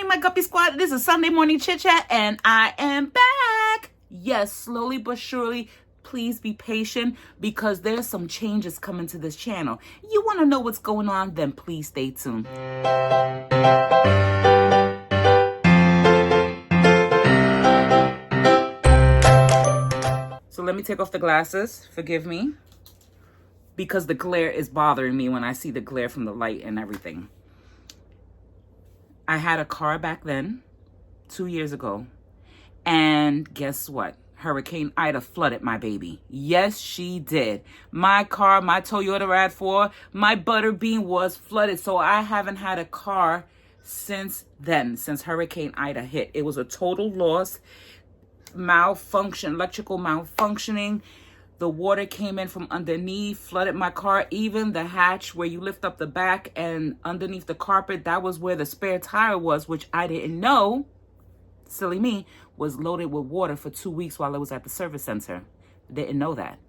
morning, my guppy squad. This is Sunday morning chit chat, and I am back. Yes, slowly but surely. Please be patient because there's some changes coming to this channel. You want to know what's going on? Then please stay tuned. So let me take off the glasses. Forgive me. Because the glare is bothering me when I see the glare from the light and everything. I had a car back then, 2 years ago. And guess what? Hurricane Ida flooded my baby. Yes, she did. My car, my Toyota RAV4, my Butterbean was flooded. So I haven't had a car since then, since Hurricane Ida hit. It was a total loss, malfunction, electrical malfunctioning. The water came in from underneath, flooded my car. Even the hatch where you lift up the back and underneath the carpet, that was where the spare tire was, which I didn't know, silly me, was loaded with water for 2 weeks while I was at the service center. Didn't know that.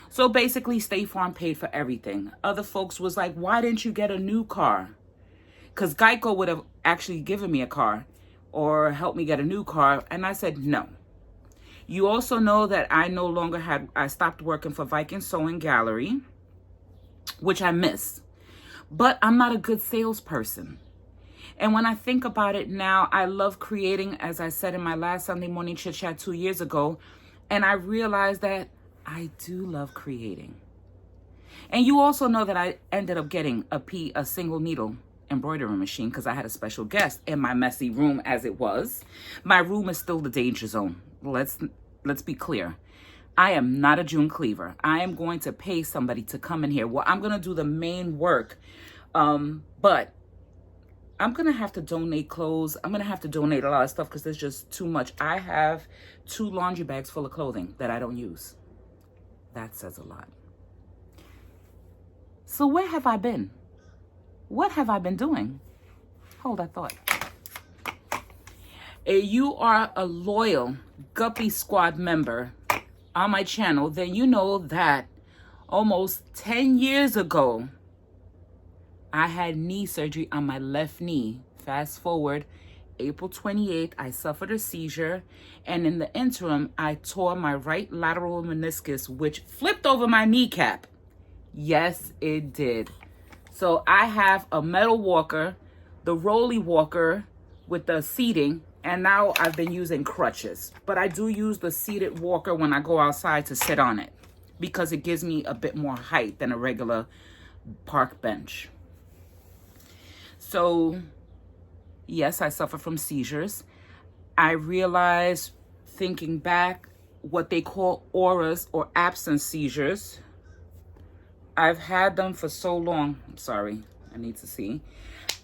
So basically, State Farm paid for everything. Other folks was like, why didn't you get a new car? Because Geico would have actually given me a car or helped me get a new car. And I said, no. You also know that I stopped working for Viking Sewing Gallery, which I miss. But I'm not a good salesperson. And when I think about it now, I love creating, as I said in my last Sunday morning chit chat 2 years ago. And I realized that I do love creating. And you also know that I ended up getting a single needle embroidery machine because I had a special guest in my messy room as it was. My room is still the danger zone. Let's be clear. I am not a June cleaver. I am going to pay somebody to come in here. Well, I'm going to do the main work. But I'm going to have to donate clothes. I'm going to have to donate a lot of stuff because there's just too much. I have 2 laundry bags full of clothing that I don't use. That says a lot. So where have I been? What have I been doing? Hold that thought. If you are a loyal Guppy Squad member on my channel, then you know that almost 10 years ago, I had knee surgery on my left knee. Fast forward, April 28th, I suffered a seizure. And in the interim, I tore my right lateral meniscus, which flipped over my kneecap. Yes, it did. So I have a metal walker, the rolly walker with the seating, and now I've been using crutches. But I do use the seated walker when I go outside to sit on it because it gives me a bit more height than a regular park bench. So, yes, I suffer from seizures. I realize, thinking back, what they call auras or absence seizures. I've had them for so long. I'm sorry, I need to see.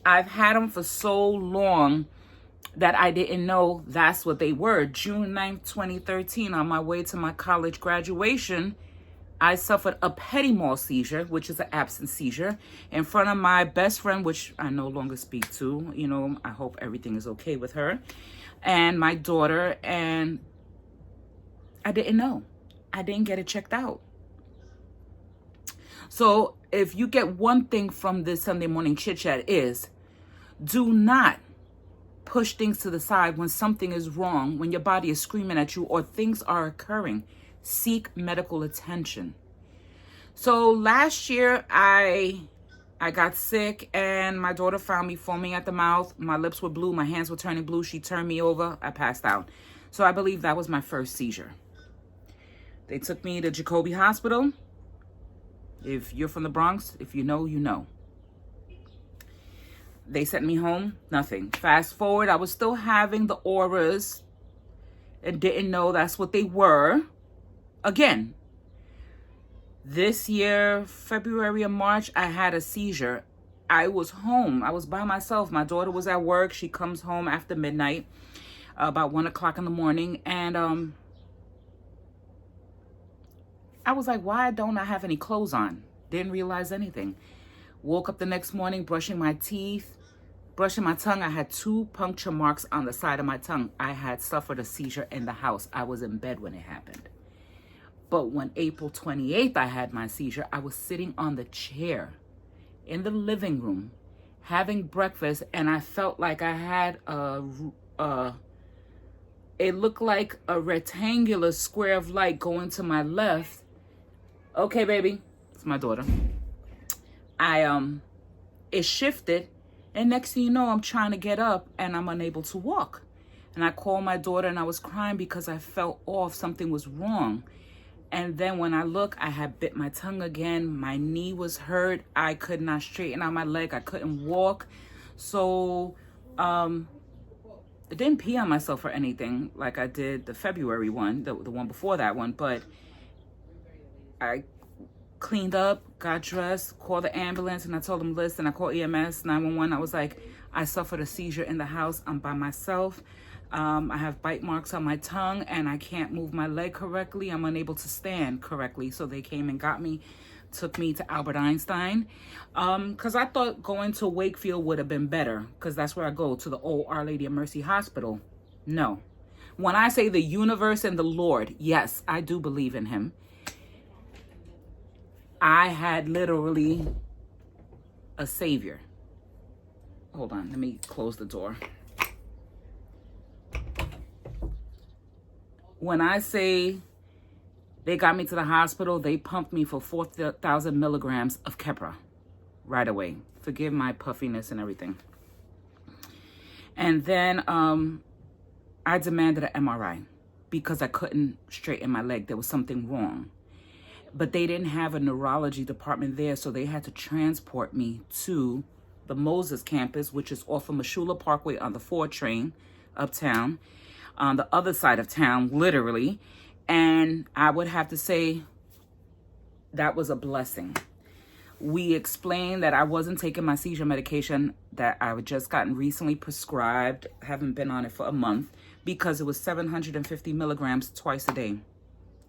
I've had them for so long that I didn't know that's what they were. June 9th, 2013, on my way to my college graduation, I suffered a petit mal seizure, which is an absence seizure, in front of my best friend, which I no longer speak to. You know, I hope everything is okay with her, and my daughter, and I didn't know. I didn't get it checked out. So if you get one thing from this Sunday morning chit chat is, do not push things to the side when something is wrong, when your body is screaming at you or things are occurring. Seek medical attention. So last year, I got sick and my daughter found me foaming at the mouth. My lips were blue. My hands were turning blue. She turned me over. I passed out. So I believe that was my first seizure. They took me to Jacoby Hospital. If you're from the Bronx, if you know, you know. They sent me home, nothing. Fast forward, I was still having the auras and didn't know that's what they were. Again, this year, February or March, I had a seizure. I was home. I was by myself. My daughter was at work. She comes home after midnight, about 1 o'clock in the morning. And I was like, why don't I have any clothes on? Didn't realize anything. Woke up the next morning, brushing my teeth, brushing my tongue. I had 2 puncture marks on the side of my tongue. I had suffered a seizure in the house. I was in bed when it happened. But when April 28th, I had my seizure, I was sitting on the chair in the living room, having breakfast, and I felt like I had it looked like a rectangular square of light going to my left. Okay, baby, it's my daughter. It shifted, and next thing you know, I'm trying to get up and I'm unable to walk. And I called my daughter and I was crying because I felt off. Something was wrong. And then when I look, I had bit my tongue again. My knee was hurt. I could not straighten out my leg. I couldn't walk. So I didn't pee on myself or anything like I did the February one, the one before that one. But I cleaned up, got dressed, called the ambulance, and I told them, listen, I called EMS, 911. I was like, I suffered a seizure in the house. I'm by myself. I have bite marks on my tongue and I can't move my leg correctly. I'm unable to stand correctly. So they came and got me, took me to Albert Einstein. Because I thought going to Wakefield would have been better, because that's where I go, to the old Our Lady of Mercy Hospital. No. When I say the universe and the Lord, yes, I do believe in him. I had literally a savior. Hold on, let me close the door. When I say they got me to the hospital, they pumped me for 4,000 milligrams of Keppra right away. Forgive my puffiness and everything. And then I demanded an MRI because I couldn't straighten my leg. There was something wrong. But they didn't have a neurology department there, so they had to transport me to the Moses campus, which is off of Mashula Parkway on the 4 train uptown, on the other side of town, literally. And I would have to say that was a blessing. We explained that I wasn't taking my seizure medication that I had just gotten recently prescribed, haven't been on it for a month, because it was 750 milligrams twice a day.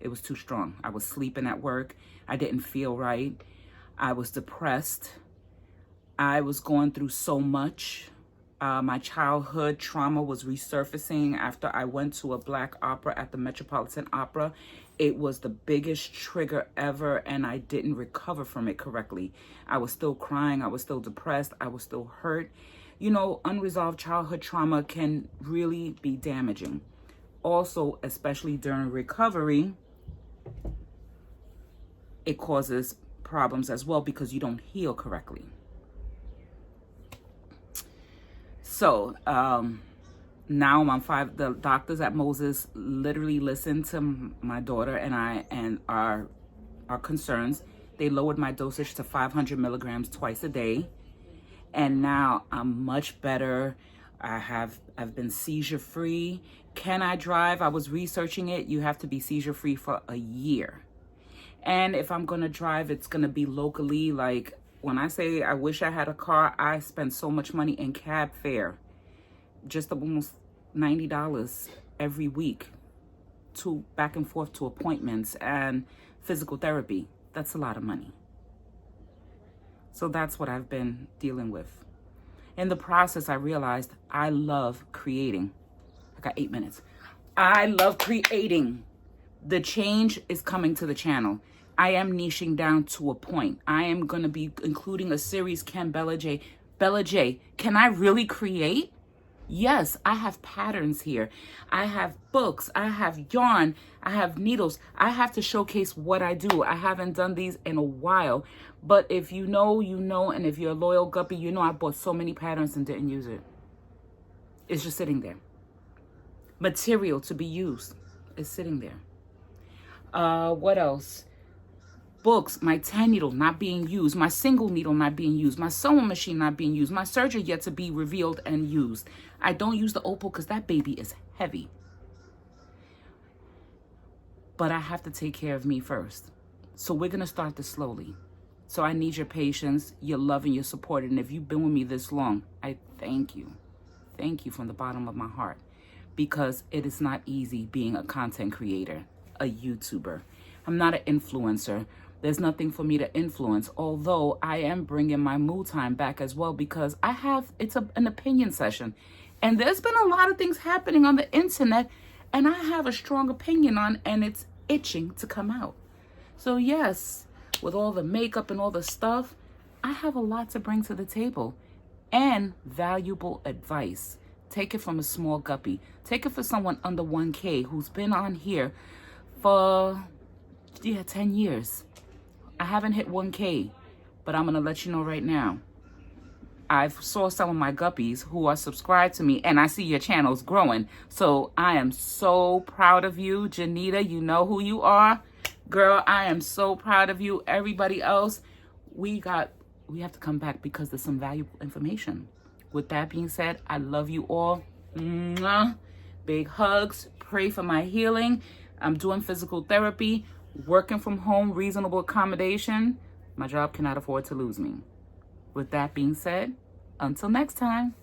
It was too strong. I was sleeping at work. I didn't feel right. I was depressed. I was going through so much. My childhood trauma was resurfacing after I went to a black opera at the Metropolitan Opera. It was the biggest trigger ever, and I didn't recover from it correctly. I was still crying. I was still depressed. I was still hurt. You know, unresolved childhood trauma can really be damaging. Also, especially during recovery, it causes problems as well because you don't heal correctly. So now I'm on 5. The doctors at Moses literally listened to my daughter and I and our concerns. They lowered my dosage to 500 milligrams twice a day. And now I'm much better. I've been seizure free. Can I drive? I was researching it. You have to be seizure free for a year. And if I'm going to drive, it's going to be locally. Like when I say I wish I had a car, I spend so much money in cab fare. Just almost $90 every week to back and forth to appointments and physical therapy. That's a lot of money. So that's what I've been dealing with. In the process, I realized I love creating. I got 8 minutes. I love creating. The change is coming to the channel. I am niching down to a point. I am going to be including a series, Can Bella J. Bella J, can I really create? Yes, I have patterns here. I have books. I have yarn. I have needles. I have to showcase what I do. I haven't done these in a while. But if you know, you know. And if you're a loyal guppy, you know I bought so many patterns and didn't use it. It's just sitting there. Material to be used is sitting there. What else? Books, my 10 needle not being used, my single needle not being used, my sewing machine not being used, my serger yet to be revealed and used. I don't use the opal because that baby is heavy. But I have to take care of me first. So we're going to start this slowly. So I need your patience, your love, and your support. And if you've been with me this long, I thank you. Thank you from the bottom of my heart. Because it is not easy being a content creator, a YouTuber. I'm not an influencer. There's nothing for me to influence, although I am bringing my mood time back as well because it's an opinion session. And there's been a lot of things happening on the internet and I have a strong opinion on, and it's itching to come out. So yes, with all the makeup and all the stuff, I have a lot to bring to the table. and valuable advice. Take it from a small guppy. Take it for someone under 1K who's been on here for 10 years. I haven't hit 1K, but I'm gonna let you know right now. I've saw some of my guppies who are subscribed to me, and I see your channel's growing. So I am so proud of you, Janita. You know who you are, girl. I am so proud of you. Everybody else, we have to come back because there's some valuable information. With that being said, I love you all. Mwah. Big hugs. Pray for my healing. I'm doing physical therapy, working from home, reasonable accommodation. My job cannot afford to lose me. With that being said, until next time.